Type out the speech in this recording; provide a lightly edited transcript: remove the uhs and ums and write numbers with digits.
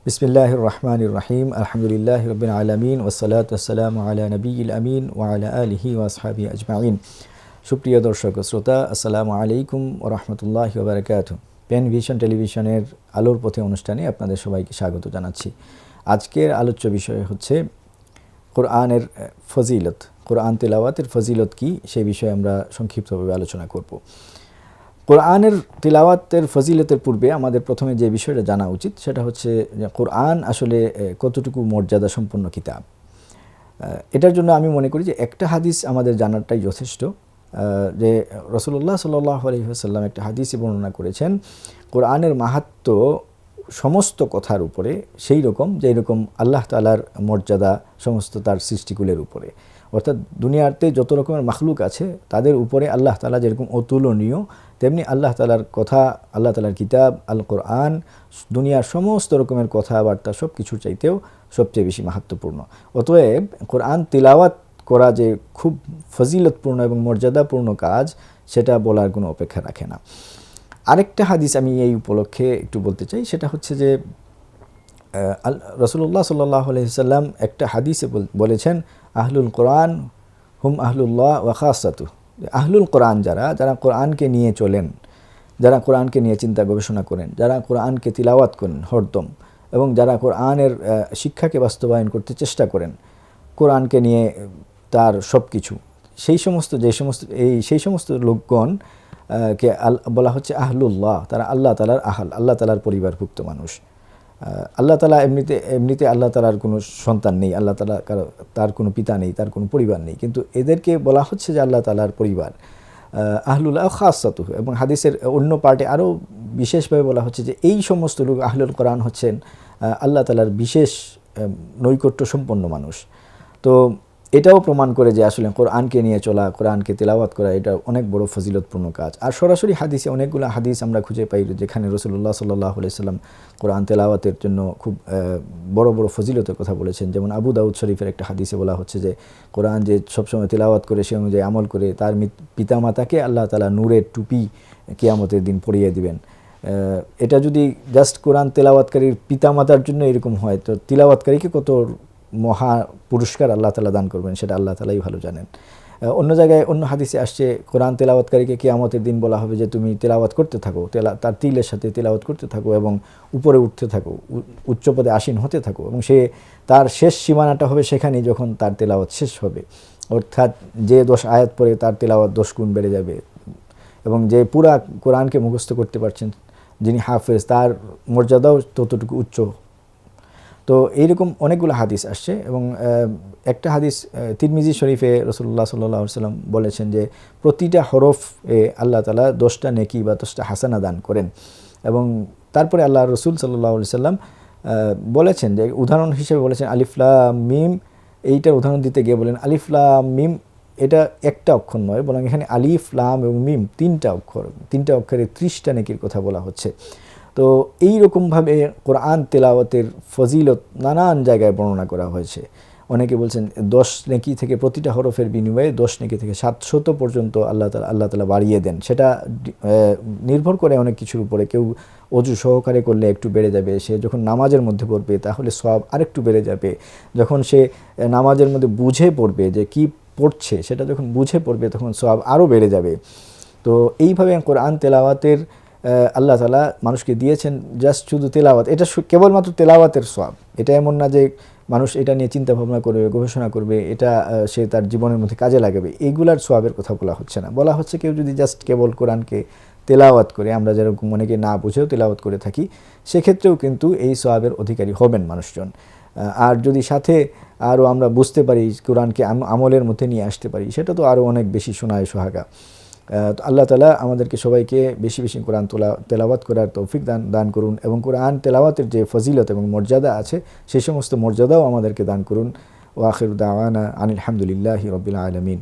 বিসমিল্লাহির রহমানির রহিম আলহামদুলিল্লাহি রাব্বিল আলামিন ওয়াসসালাতু ওয়াসসালামু আলা নবিয়্যিল আমিন ওয়া আলা আলিহি ওয়া আসহাবিহি আজমাইন। সুপ্রিয় দর্শক ও শ্রোতা, আসসালামু আলাইকুম ওয়া রাহমাতুল্লাহি ওয়া বারাকাতুহু। পেন ভিশন টেলিভিশনের আলোর পথে অনুষ্ঠানে আপনাদের সবাইকে স্বাগত জানাচ্ছি। আজকের আলোচ্য বিষয় হচ্ছে কোরআনের ফজিলত, কোরআন তেলাওয়াতের ফজিলত কি সেই বিষয়ে আমরা সংক্ষিপ্তভাবে আলোচনা করব। কোরআনের তিলাওয়াতের ফজিলতের পূর্বে আমাদের প্রথমে যে বিষয়টা জানা উচিত সেটা হচ্ছে যে কোরআন আসলে কতটুকু মর্যাদা সম্পন্ন কিতাব। এটার জন্য আমি মনে করি যে একটা হাদিস আমাদের জানাটাই যথেষ্ট। যে রাসূলুল্লাহ সাল্লাল্লাহু আলাইহি ওয়াসাল্লাম একটা হাদিসে বর্ণনা করেছেন কোরআনের মাহাত্ম্য সমস্ত কথার উপরে সেই রকম যেই রকম আল্লাহ তাআলার মর্যাদা সমস্ত তার সৃষ্টিকুলের উপরে। অর্থাৎ দুনিয়াতে যত রকমের মাখলুক আছে তাদের উপরে আল্লাহ তাআলা যেরকম অতুলনীয়, তেমনি আল্লাহ তাআলার কথা, আল্লাহ তাআলার কিতাব আল কোরআন দুনিয়ার সমস্ত রকমের কথাবার্তা সব কিছুর চাইতেও সবচেয়ে বেশি মাহাত্ম্যপূর্ণ। অতএব কোরআন তিলাওয়াত করা যে খুব ফজিলতপূর্ণ এবং মর্যাদাপূর্ণ কাজ, সেটা বলার কোনো অপেক্ষা রাখে না। আরেকটা হাদিস আমি এই উপলক্ষে একটু বলতে চাই, সেটা হচ্ছে যে রাসূলুল্লাহ সাল্লাল্লাহু আলাইহি ওয়াসাল্লাম একটা হাদিসে বলেছেন, আহলুল কোরআন হুম আহলুল্লাহ ওয়া খাসাতুহু। আহলুল কোরআন যারা কোরআনকে নিয়ে চলেন, যারা কোরআনকে নিয়ে চিন্তা গবেষণা করেন, যারা কোরআনকে তিলাওয়াত করেন হরদম, এবং যারা কোরআনের শিক্ষাকে বাস্তবায়ন করতে চেষ্টা করেন, কোরআনকে নিয়ে তার সব কিছু, সেই সমস্ত লোকগণ কে বলা হচ্ছে আহলুল্লাহ। তারা আল্লাহ তাআলার আল্লাহ তাআলার পরিবারভুক্ত মানুষ। আল্লাহ তাআলা এমনিতে আল্লাহ তাআলার কোনো সন্তান নেই, আল্লাহ তাআলা তার কোনো পিতা নেই, তার কোনো পরিবার নেই, কিন্তু এদেরকে বলা হচ্ছে যে আল্লাহ তাআলার পরিবার, আহলুল্লাহ খাসাতুহু। এবং হাদিসের অন্য পার্টে আরও বিশেষভাবে বলা হচ্ছে যে এই সমস্ত লোক আহলুল কোরআন হচ্ছেন আল্লাহ তাআলার বিশেষ নৈকট্য সম্পন্ন মানুষ। তো এটাও প্রমাণ করে যে আসলে কোরআনকে নিয়ে চলা, কোরআনকে তেলাওয়াত করা, এটা অনেক বড় ফজিলতপূর্ণ কাজ। আর সরাসরি হাদিসে অনেকগুলো হাদিস আমরা খুঁজে পাই যেখানে রাসূলুল্লাহ সাল্লাল্লাহু আলাইহি ওয়াসাল্লাম কোরআন তেলাওয়াতের জন্য খুব বড় বড় ফজিলতের কথা বলেছেন। যেমন আবু দাউদ শরীফের একটা হাদিসে বলা হচ্ছে যে কোরআন যে সবসময় তেলাওয়াত করে সে অনুযায়ী আমল করে তার পিতামাতাকে আল্লাহ তাআলা নূরের টুপি কিয়ামতের দিন পরিয়ে দিবেন। এটা যদি জাস্ট কোরআন তেলাওয়াতকারীর পিতামাতার জন্য এরকম হয়, তো তিলাওয়াতকারীকে কত মহা পুরস্কার আল্লাহ তাআলা দান করবেন সেটা আল্লাহ তাআলাই ভালো জানেন। অন্য জায়গায় অন্য হাদিসে আসছে কোরআন তেলাওয়াতকারীকে কিয়ামতের দিন বলা হবে যে তুমি তেলাওয়াত করতে থাকো, তার তিলের সাথে তেলাওয়াত করতে থাকো এবং উপরে উঠতে থাকো, উচ্চ পদে আসীন হতে থাকো, এবং সে তার শেষ সীমানাটা হবে সেখানেই যখন তার তেলাওয়াত শেষ হবে। অর্থাৎ যে 10 আয়াত পরে তার তেলাওয়াত 10 গুণ বেড়ে যাবে, এবং যে পুরা কোরআনকে মুখস্থ করতে পারছেন যিনি হাফেজ, তার মর্যাদাও ততটুকু উচ্চ। তো এইরকম অনেকগুলো হাদিস আসছে, এবং একটা হাদিস তিরমিজি শরীফে রাসূলুল্লাহ সাল্লাল্লাহু আলাইহি ওয়াসাল্লাম বলেছেন যে প্রতিটা হরফে আল্লাহ তাআলা 10টা নেকি বা 10টা হাসানা দান করেন। এবং তারপরে আল্লাহ রসুল সাল্লাল্লাহু আলাইহি ওয়াসাল্লাম বলেছেন যে উদাহরণ হিসেবে বলেছেন আলিফ লাম মিম। এইটার উদাহরণ দিতে গিয়ে বলেন আলিফ লাম মিম এটা একটা অক্ষর নয়, বরং এখানে আলিফ লাম এবং মিম 3টা অক্ষর, 3টা অক্ষরে 30টা নেকির কথা বলা হচ্ছে। তো এই রকমভাবে কোরআন তেলাওয়াতের ফজিলত নানান জায়গায় বর্ণনা করা হয়েছে। অনেকে বলছেন 10 নেকি থেকে প্রতিটা হরফের বিনিময়ে 10 নেকি থেকে 700 পর্যন্ত আল্লাহ তাআলা বাড়িয়ে দেন। সেটা নির্ভর করে অনেক কিছুর উপরে। কেউ অজু সহকারে করলে একটু বেড়ে যাবে, সে যখন নামাজের মধ্যে পড়বে তাহলে সওয়াব আরেকটু বেড়ে যাবে, যখন সে নামাজের মধ্যে বুঝে পড়বে যে কি পড়ছে সেটা যখন বুঝে পড়বে তখন সওয়াব আরও বেড়ে যাবে। তো এইভাবে কোরআন তেলাওয়াতের আল্লাহ তাআলা মানুষকে দিয়েছেন জাস্ট শুধু তেলাওয়াত, এটা কেবলমাত্র তেলাওয়াতের সওয়াব। এটা এমন না যে মানুষ এটা নিয়ে চিন্তা ভাবনা করবে, গবেষণা করবে, এটা সে তার জীবনের মধ্যে কাজে লাগাবে, এইগুলার সওয়াবের কথা বলা হচ্ছে না। বলা হচ্ছে কেউ যদি জাস্ট কেবল কোরআনকে তেলাওয়াত করে, আমরা যেরকম অনেকে না বুঝেও তেলাওয়াত করে থাকি, সেক্ষেত্রেও কিন্তু এই সওয়াবের অধিকারী হবেন মানুষজন। আর যদি সাথে আরও আমরা বুঝতে পারি, কোরআনকে আমলের মধ্যে নিয়ে আসতে পারি, সেটা তো আরও অনেক বেশি সোনায় সোহাগা। তো আল্লাহ তাআলা আমাদেরকে সবাইকে বেশি বেশি কোরআন তেলাওয়াত করার তৌফিক দান করুন, এবং কোরআন তেলাওয়াতের যে ফজিলত এবং মর্যাদা আছে সেই সমস্ত মর্যাদাও আমাদেরকে দান করুন। ওয়া আখিরু দাওয়ানা আনিল হামদুলিল্লাহি রাব্বিল আলামিন।